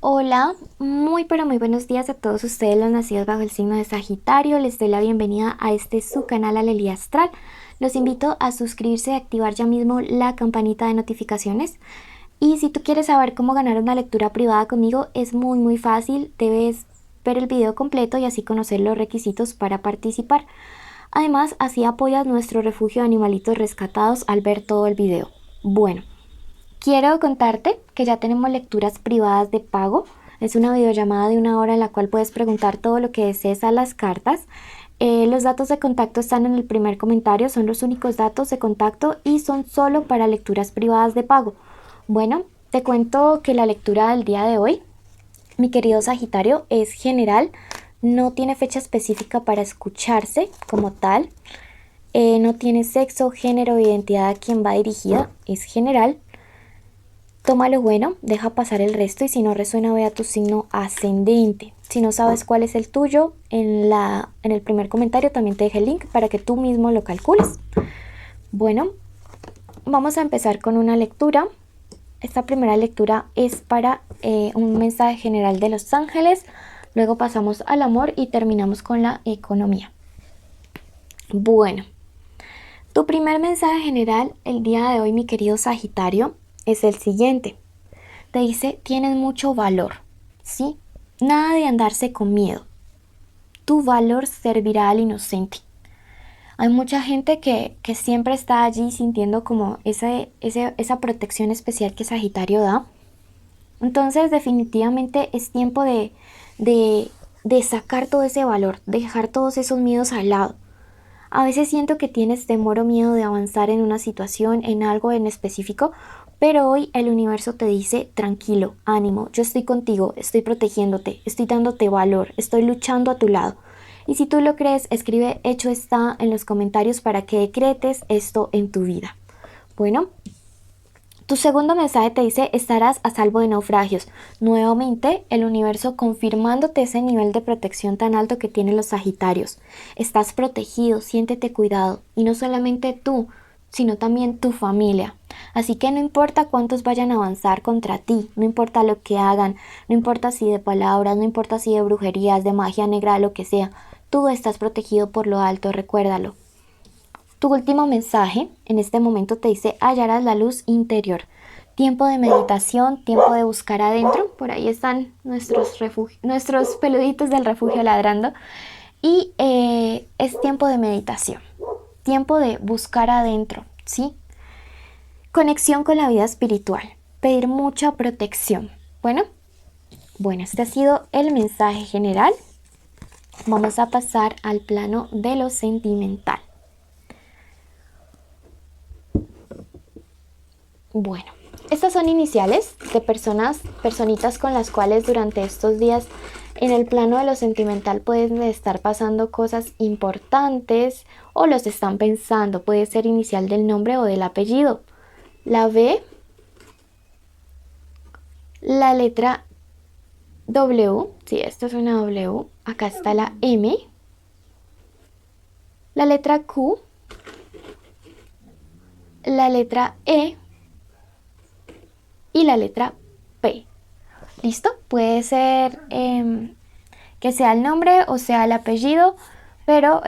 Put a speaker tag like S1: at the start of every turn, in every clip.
S1: Hola, muy pero muy buenos días a todos ustedes los nacidos bajo el signo de Sagitario. Les doy la bienvenida a su canal Alelia Astral. Los invito a suscribirse y activar ya mismo la campanita de notificaciones. Y si tú quieres saber cómo ganar una lectura privada conmigo, es muy fácil. Debes ver el video completo y así conocer los requisitos para participar. Además, así apoyas nuestro refugio de animalitos rescatados al ver todo el video. Bueno. Quiero contarte que ya tenemos lecturas privadas de pago. Es una videollamada de 1 hora en la cual puedes preguntar todo lo que desees a las cartas. Los datos de contacto están en el primer comentario, son los únicos datos de contacto y son solo para lecturas privadas de pago. Bueno, te cuento que la lectura del día de hoy, mi querido Sagitario, es general, no tiene fecha específica para escucharse como tal, no tiene sexo, género o identidad a quien va dirigida, es general. Toma lo bueno, deja pasar el resto y si no resuena ve a tu signo ascendente. Si no sabes cuál es el tuyo, en el primer comentario también te dejé el link para que tú mismo lo calcules. Bueno, vamos a empezar con una lectura. Esta primera lectura es para un mensaje general de los ángeles. Luego pasamos al amor y terminamos con la economía. Bueno, tu primer mensaje general el día de hoy, mi querido Sagitario, es el siguiente. Te dice, tienes mucho valor, ¿sí? Nada de andarse con miedo. Tu valor servirá al inocente. Hay mucha gente que siempre está allí sintiendo como esa protección especial que Sagitario da. Entonces definitivamente es tiempo de sacar todo ese valor, de dejar todos esos miedos al lado. A veces siento que tienes temor o miedo de avanzar en una situación, en algo en específico, pero hoy el universo te dice, tranquilo, ánimo, yo estoy contigo, estoy protegiéndote, estoy dándote valor, estoy luchando a tu lado. Y si tú lo crees, escribe hecho está en los comentarios para que decretes esto en tu vida. Bueno, tu segundo mensaje te dice, estarás a salvo de naufragios. Nuevamente, el universo confirmándote ese nivel de protección tan alto que tienen los Sagitarios. Estás protegido, siéntete cuidado. Y no solamente tú, sino también tu familia. Así que no importa cuántos vayan a avanzar contra ti, no importa lo que hagan, no importa si de palabras, no importa si de brujerías, de magia negra, lo que sea. Tú estás protegido por lo alto, recuérdalo. Tu último mensaje en este momento te dice hallarás la luz interior. Tiempo de meditación, tiempo de buscar adentro. Por ahí están nuestros peluditos del refugio ladrando. Y es tiempo de meditación. Tiempo de buscar adentro, ¿sí? Conexión con la vida espiritual. Pedir mucha protección. Bueno, este ha sido el mensaje general. Vamos a pasar al plano de lo sentimental. Bueno, estas son iniciales de personitas con las cuales durante estos días en el plano de lo sentimental pueden estar pasando cosas importantes o los están pensando. Puede ser inicial del nombre o del apellido. La B, la letra W, sí, esto es una W. Acá está la M, la letra Q, la letra E y la letra P. ¿Listo? Puede ser que sea el nombre o sea el apellido, pero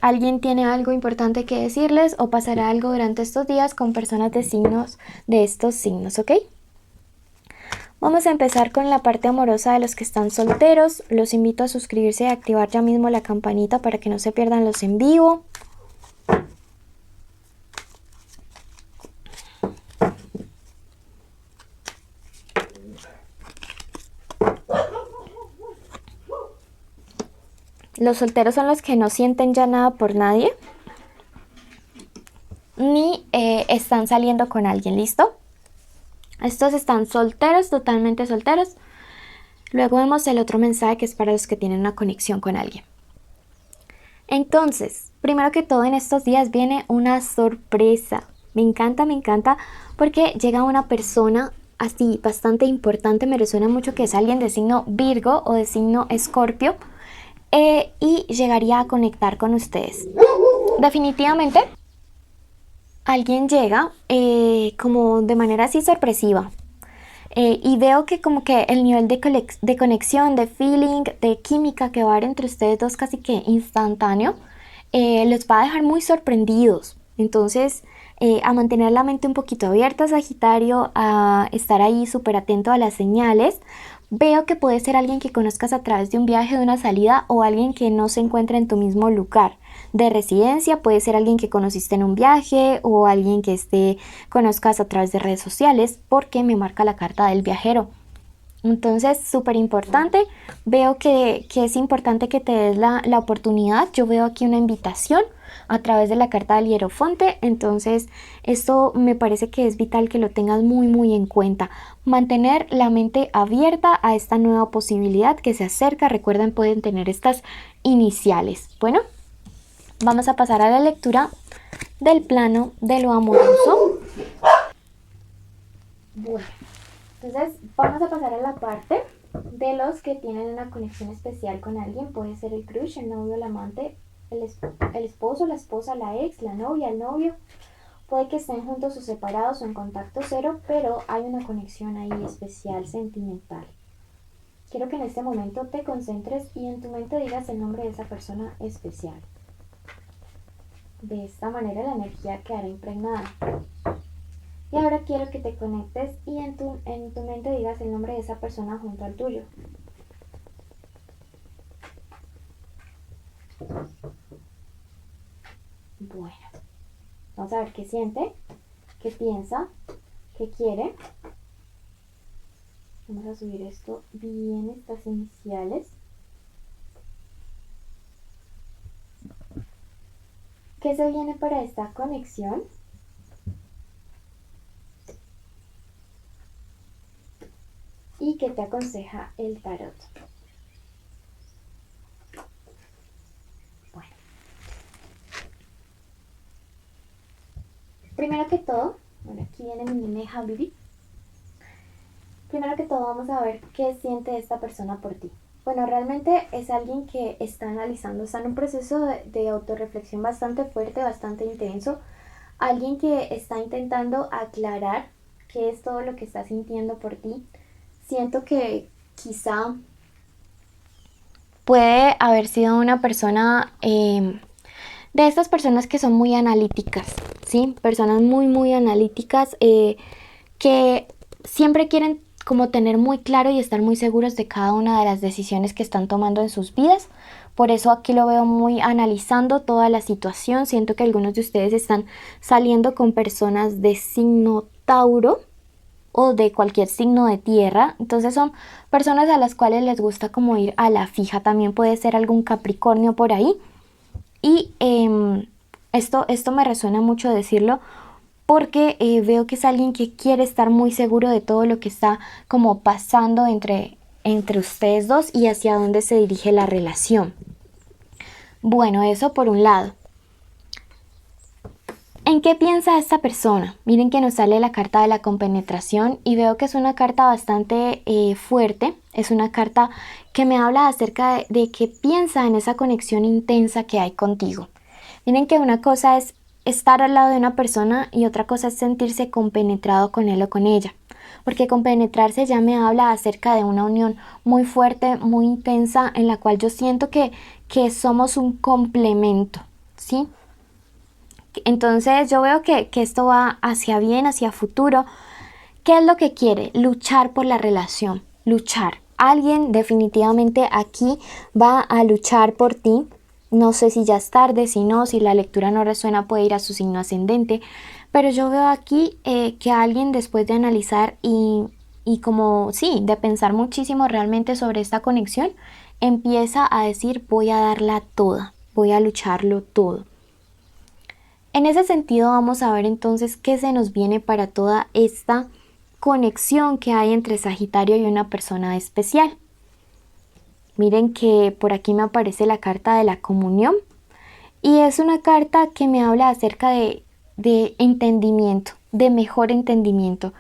S1: alguien tiene algo importante que decirles o pasará algo durante estos días con personas de estos signos, ¿ok? Vamos a empezar con la parte amorosa de los que están solteros. Los invito a suscribirse y a activar ya mismo la campanita para que no se pierdan los en vivo. Los solteros son los que no sienten ya nada por nadie, ni están saliendo con alguien, ¿listo? Estos están solteros, totalmente solteros. Luego vemos el otro mensaje que es para los que tienen una conexión con alguien. Entonces, primero que todo en estos días viene una sorpresa. Me encanta porque llega una persona así bastante importante. Me resuena mucho que es alguien de signo Virgo o de signo Escorpio. Y llegaría a conectar con ustedes. Definitivamente, alguien llega como de manera así sorpresiva. Y veo que como que el nivel de conexión, de feeling, de química que va a haber entre ustedes dos casi que instantáneo, los va a dejar muy sorprendidos. Entonces, a mantener la mente un poquito abierta, Sagitario, a estar ahí súper atento a las señales. Veo que puede ser alguien que conozcas a través de un viaje, de una salida, o alguien que no se encuentra en tu mismo lugar de residencia. Puede ser alguien que conociste en un viaje o alguien que conozcas a través de redes sociales, porque me marca la carta del viajero. Entonces, súper importante. Veo que es importante que te des la oportunidad. Yo veo aquí una invitación a través de la carta del Hierofonte. Entonces, esto me parece que es vital que lo tengas muy, muy en cuenta. Mantener la mente abierta a esta nueva posibilidad que se acerca. Recuerden, pueden tener estas iniciales. Bueno, vamos a pasar a la lectura del plano de lo amoroso. Bueno. Entonces vamos a pasar a la parte de los que tienen una conexión especial con alguien. Puede ser el crush, el novio, el amante, el esposo, la esposa, la ex, la novia, el novio. Puede que estén juntos o separados o en contacto cero, pero hay una conexión ahí especial, sentimental. Quiero que en este momento te concentres y en tu mente digas el nombre de esa persona especial. De esta manera la energía quedará impregnada. Y ahora quiero que te conectes y en tu mente digas el nombre de esa persona junto al tuyo. Bueno, vamos a ver qué siente, qué piensa, qué quiere. Vamos a subir esto bien, estas iniciales. ¿Qué se viene para esta conexión? ¿Y qué te aconseja el tarot? Bueno. Primero que todo, bueno, aquí viene mi nene Habibi. Primero que todo vamos a ver qué siente esta persona por ti. Bueno, realmente es alguien que está analizando, está en un proceso de autorreflexión bastante fuerte, bastante intenso. Alguien que está intentando aclarar qué es todo lo que está sintiendo por ti. Siento que quizá puede haber sido una persona de estas personas que son muy analíticas, ¿sí? Personas muy, muy analíticas que siempre quieren como tener muy claro y estar muy seguros de cada una de las decisiones que están tomando en sus vidas. Por eso aquí lo veo muy analizando toda la situación. Siento que algunos de ustedes están saliendo con personas de signo Tauro o de cualquier signo de tierra. Entonces son personas a las cuales les gusta como ir a la fija. También puede ser algún Capricornio por ahí. Y esto me resuena mucho decirlo porque veo que es alguien que quiere estar muy seguro de todo lo que está como pasando entre ustedes dos y hacia dónde se dirige la relación. Bueno, eso por un lado. ¿En qué piensa esta persona? Miren que nos sale la carta de la compenetración y veo que es una carta bastante fuerte. Es una carta que me habla acerca de que piensa en esa conexión intensa que hay contigo. Miren que una cosa es estar al lado de una persona y otra cosa es sentirse compenetrado con él o con ella. Porque compenetrarse ya me habla acerca de una unión muy fuerte, muy intensa, en la cual yo siento que somos un complemento, ¿sí? Entonces yo veo que esto va hacia bien, hacia futuro. ¿Qué es lo que quiere? Luchar por la relación, luchar. Alguien definitivamente aquí va a luchar por ti. No sé si ya es tarde, si no, si la lectura no resuena puede ir a su signo ascendente. Pero yo veo aquí que alguien después de analizar y como, sí, de pensar muchísimo realmente sobre esta conexión, empieza a decir voy a darla toda, voy a lucharlo todo. En ese sentido vamos a ver entonces qué se nos viene para toda esta conexión que hay entre Sagitario y una persona especial. Miren que por aquí me aparece la carta de la comunión y es una carta que me habla acerca de entendimiento, de mejor entendimiento.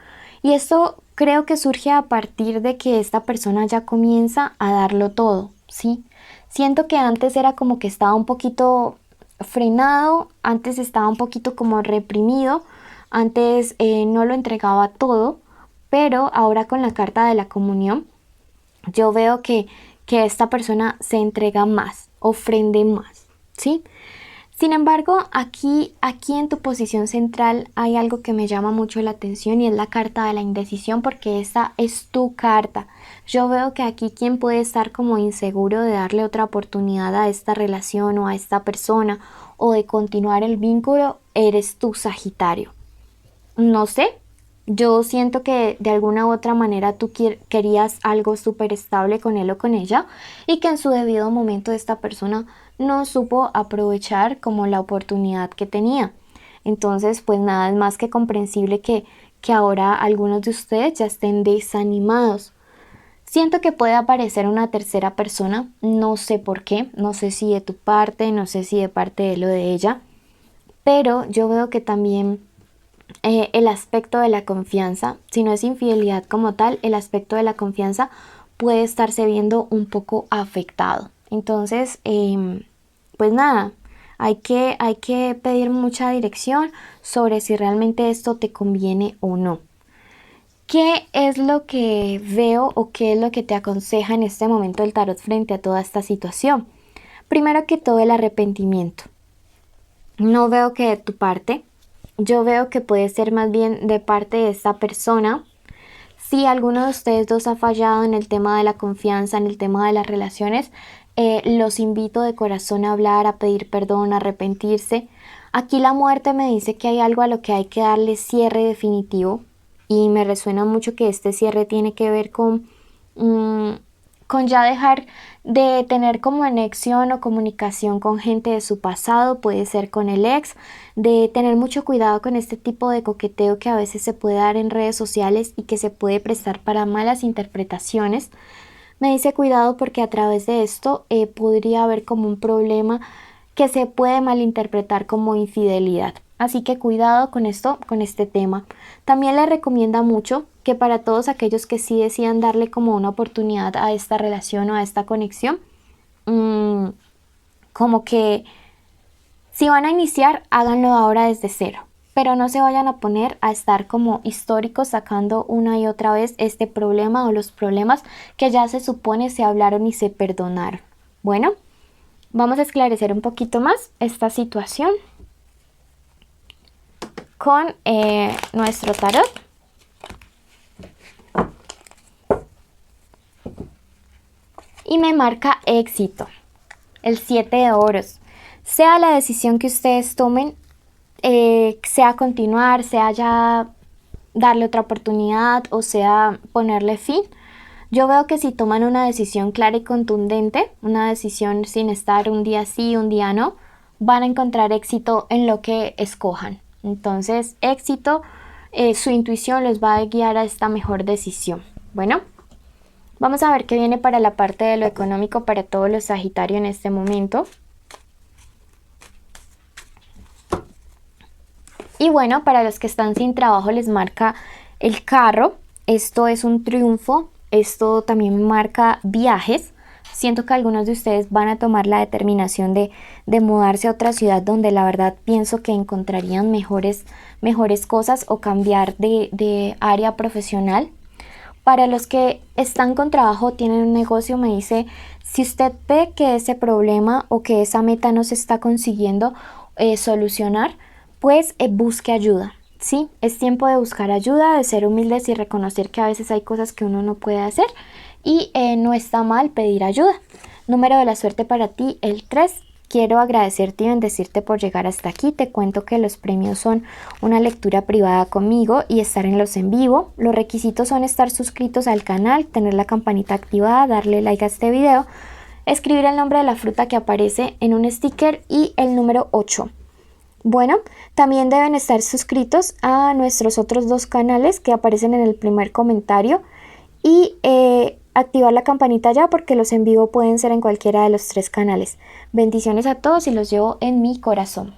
S1: Y esto creo que surge a partir de que esta persona ya comienza a darlo todo, ¿sí? Siento que antes era como que estaba un poquito frenado, antes estaba un poquito como reprimido, antes no lo entregaba todo, pero ahora con la carta de la comunión, yo veo que esta persona se entrega más, ofrende más, ¿sí? Sin embargo, aquí en tu posición central hay algo que me llama mucho la atención y es la carta de la indecisión, porque esta es tu carta. Yo veo que aquí quien puede estar como inseguro de darle otra oportunidad a esta relación o a esta persona o de continuar el vínculo, eres tú, Sagitario. No sé, yo siento que de alguna u otra manera tú querías algo súper estable con él o con ella y que en su debido momento esta persona no supo aprovechar como la oportunidad que tenía. Entonces, pues nada, es más que comprensible que ahora algunos de ustedes ya estén desanimados. Siento que puede aparecer una tercera persona, no sé por qué, no sé si de tu parte, no sé si de parte de él o de ella, pero yo veo que también el aspecto de la confianza, si no es infidelidad como tal, el aspecto de la confianza puede estarse viendo un poco afectado. Entonces, pues nada, hay que pedir mucha dirección sobre si realmente esto te conviene o no. ¿Qué es lo que veo o qué es lo que te aconseja en este momento el tarot frente a toda esta situación? Primero que todo, el arrepentimiento. No veo que de tu parte, yo veo que puede ser más bien de parte de esta persona. Si alguno de ustedes dos ha fallado en el tema de la confianza, en el tema de las relaciones, los invito de corazón a hablar, a pedir perdón, a arrepentirse. Aquí la muerte me dice que hay algo a lo que hay que darle cierre definitivo y me resuena mucho que este cierre tiene que ver mm, con ya dejar de tener como anexión o comunicación con gente de su pasado, puede ser con el ex, de tener mucho cuidado con este tipo de coqueteo que a veces se puede dar en redes sociales y que se puede prestar para malas interpretaciones. Me dice cuidado porque a través de esto podría haber como un problema que se puede malinterpretar como infidelidad. Así que cuidado con esto, con este tema. También le recomienda mucho que para todos aquellos que sí decidan darle como una oportunidad a esta relación o a esta conexión, como que si van a iniciar, háganlo ahora desde cero. Pero no se vayan a poner a estar como históricos sacando una y otra vez este problema o los problemas que ya se supone se hablaron y se perdonaron. Bueno, vamos a esclarecer un poquito más esta situación con nuestro tarot. Y me marca éxito, el 7 de oros. Sea la decisión que ustedes tomen, sea continuar, sea ya darle otra oportunidad o sea ponerle fin. Yo veo que si toman una decisión clara y contundente, una decisión sin estar un día sí, un día no, van a encontrar éxito en lo que escojan. Entonces, éxito, su intuición los va a guiar a esta mejor decisión. Bueno, vamos a ver qué viene para la parte de lo económico para todos los Sagitarios en este momento. Y bueno, para los que están sin trabajo les marca el carro. Esto es un triunfo. Esto también marca viajes. Siento que algunos de ustedes van a tomar la determinación de mudarse a otra ciudad donde la verdad pienso que encontrarían mejores cosas o cambiar de área profesional. Para los que están con trabajo, tienen un negocio, me dice, si usted ve que ese problema o que esa meta no se está consiguiendo solucionar, pues busque ayuda, ¿sí? Es tiempo de buscar ayuda, de ser humildes y reconocer que a veces hay cosas que uno no puede hacer y no está mal pedir ayuda. Número de la suerte para ti, el 3. Quiero agradecerte y bendecirte por llegar hasta aquí. Te cuento que los premios son una lectura privada conmigo y estar en los en vivo. Los requisitos son estar suscritos al canal, tener la campanita activada, darle like a este video, escribir el nombre de la fruta que aparece en un sticker y el número 8. Bueno, también deben estar suscritos a nuestros otros 2 canales que aparecen en el primer comentario y activar la campanita ya porque los en vivo pueden ser en cualquiera de los 3 canales. Bendiciones a todos y los llevo en mi corazón.